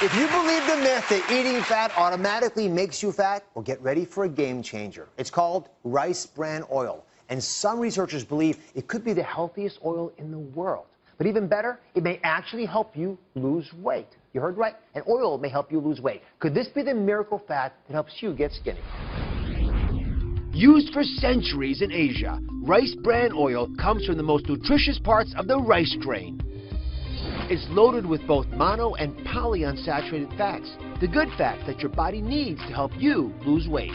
If you believe the myth that eating fat automatically makes you fat, well, get ready for a game changer. It's called rice bran oil. And some researchers believe it could be the healthiest oil in the world. But even better, it may actually help you lose weight. You heard right. An oil may help you lose weight. Could this be the miracle fat that helps you get skinny? Used for centuries in Asia, rice bran oil comes from the most nutritious parts of the rice grain. It's loaded with both mono and polyunsaturated fats, the good fats that your body needs to help you lose weight.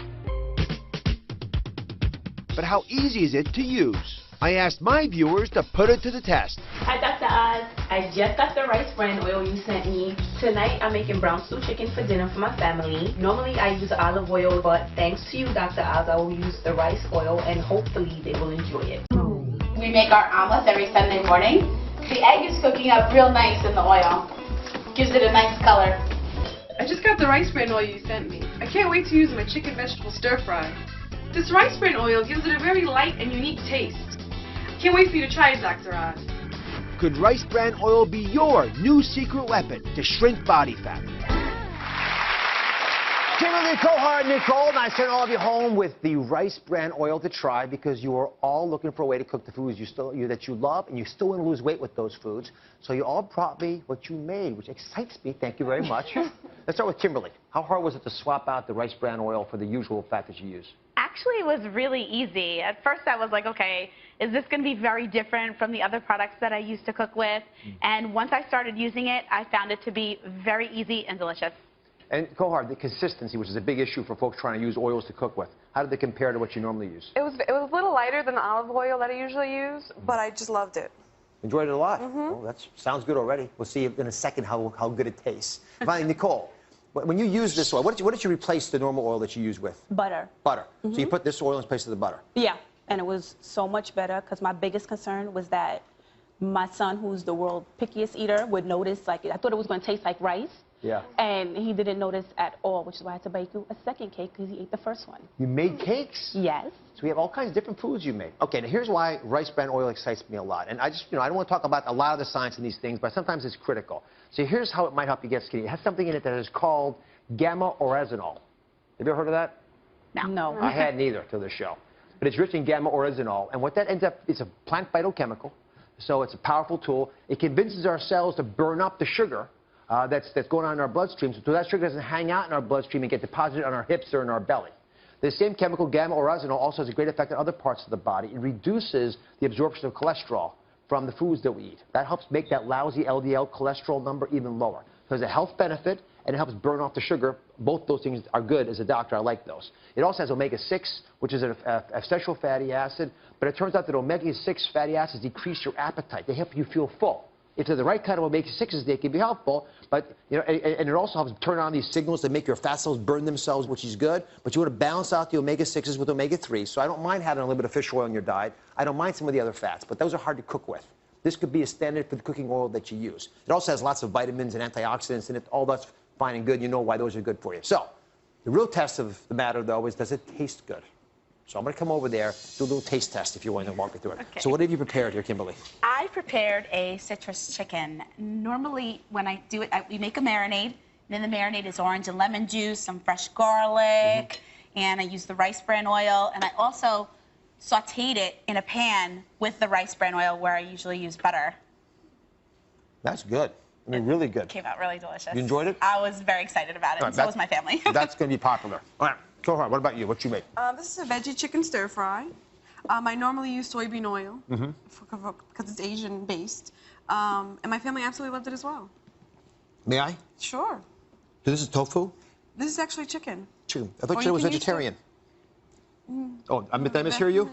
But how easy is it to use? I asked my viewers to put it to the test. Hi, Dr. Oz. I just got the rice bran oil you sent me. Tonight, I'm making brown stew chicken for dinner for my family. Normally, I use olive oil, but thanks to you, Dr. Oz, I will use the rice oil, and hopefully they will enjoy it. We make our omelets every Sunday morning. The egg is cooking up real nice in the oil. Gives it a nice color. I just got the rice bran oil you sent me. I can't wait to use my chicken vegetable stir fry. This rice bran oil gives it a very light and unique taste. Can't wait for you to try it, Dr. Oz. Could rice bran oil be your new secret weapon to shrink body fat? Kimberly, Kohar, and Nicole, and I sent all of you home with the rice bran oil to try because you are all looking for a way to cook the foods that you love, and you still want to lose weight with those foods. So you all brought me what you made, which excites me. Thank you very much. Let's start with Kimberly. How hard was it to swap out the rice bran oil for the usual fat that you use? Actually, it was really easy. At first, I was like, okay, is this going to be very different from the other products that I used to cook with? And once I started using it, I found it to be very easy and delicious. And Kohar, the consistency, which is a big issue for folks trying to use oils to cook with. How did they compare to what you normally use? It was a little lighter than the olive oil that I usually use, but I just loved it. Enjoyed it a lot? Well, that sounds good already. We'll see in a second how good it tastes. Finally, Nicole, when you use this oil, what did you replace the normal oil that you use with? Butter. Butter. So you put this oil in place of the butter? Yeah, and it was so much better because my biggest concern was that my son, who's the world's pickiest eater, would notice, like, I thought it was going to taste like rice. Yeah. And he didn't notice at all, which is why I had to bake you a second cake because he ate the first one. You made cakes? Yes. So we have all kinds of different foods you make. Okay, now here's why rice bran oil excites me a lot. And I just, I don't want to talk about a lot of the science in these things, but sometimes it's critical. So here's how it might help you get skinny. It has something in it that is called gamma-oryzanol. Have you ever heard of that? No. I hadn't either till this show. But it's rich in gamma-oryzanol, and what that ends up, it's a plant phytochemical, so it's a powerful tool. It convinces our cells to burn up the sugar that's going on in our bloodstream, so that sugar doesn't hang out in our bloodstream and get deposited on our hips or in our belly. The same chemical, gamma-oryzanol, also has a great effect on other parts of the body. It reduces the absorption of cholesterol from the foods that we eat. That helps make that lousy LDL cholesterol number even lower. So there's a health benefit, and it helps burn off the sugar. Both those things are good. As a doctor, I like those. It also has omega-6, which is an essential fatty acid, but it turns out that omega-6 fatty acids decrease your appetite. They help you feel full. If they're the right kind of omega-6s, they can be helpful, but, and it also helps turn on these signals that make your fat cells burn themselves, which is good, but you want to balance out the omega-6s with omega-3s. So I don't mind having a little bit of fish oil in your diet. I don't mind some of the other fats, but those are hard to cook with. This could be a standard for the cooking oil that you use. It also has lots of vitamins and antioxidants in it. All that's fine and good. You know why those are good for you. So the real test of the matter, though, is does it taste good? So I'm going to come over there, do a little taste test if you're willing to walk me through it. Okay. So what have you prepared here, Kimberly? I prepared a citrus chicken. Normally, when I do it, we make a marinade. And in the marinade is orange and lemon juice, some fresh garlic, and I use the rice bran oil. And I also sauteed it in a pan with the rice bran oil where I usually use butter. That's good. I mean, really good. It came out really delicious. You enjoyed it? I was very excited about it, Right, and so was my family. That's going to be popular. All right, go ahead. What about you? What you make? This is a veggie chicken stir fry. I normally use soybean oil because it's Asian based. And my family absolutely loved it as well. May I? Sure. So this is tofu? This is actually chicken. Chicken. I thought Or you said it you was can use vegetarian. Oh, did I mishear you?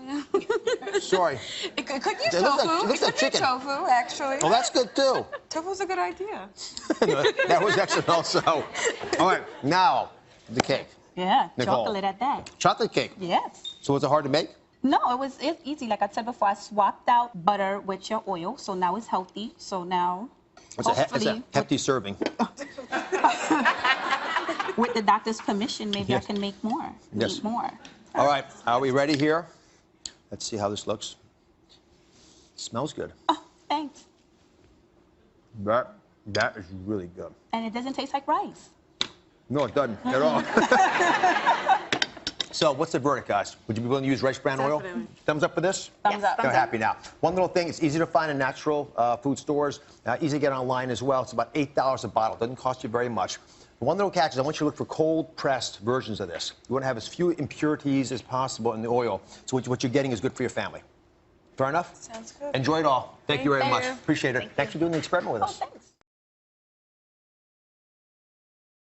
Sorry. It could use It looks like- tofu. it looks like could chicken. be tofu, actually. Oh, that's good, too. Tofu's a good idea. That was excellent also. All right, now, the cake. Yeah, Nicole. chocolate at that. Chocolate cake. Yes. So was it hard to make? No, it's easy. Like I said before, I swapped out butter with your oil, so now it's healthy. So now, It's a hopefully, hefty serving. with the doctor's permission, maybe Yes. I can make more. Yes. Eat more. All right, are we ready here? Let's see how this looks. Smells good. Oh, thanks. That is really good. And it doesn't taste like rice. No, it doesn't at all. So, what's the verdict, guys? Would you be willing to use rice bran oil? Definitely. Thumbs up for this? Thumbs up. They're happy now. One little thing, it's easy to find in natural food stores, easy to get online as well. It's about $8 a bottle. Doesn't cost you very much. One little catch is I want you to look for cold-pressed versions of this. You want to have as few impurities as possible in the oil, so what you're getting is good for your family. Fair enough? Sounds good. Enjoy it all. Thank you very much. you. Appreciate it. Thanks for doing the experiment with us. Oh, thanks.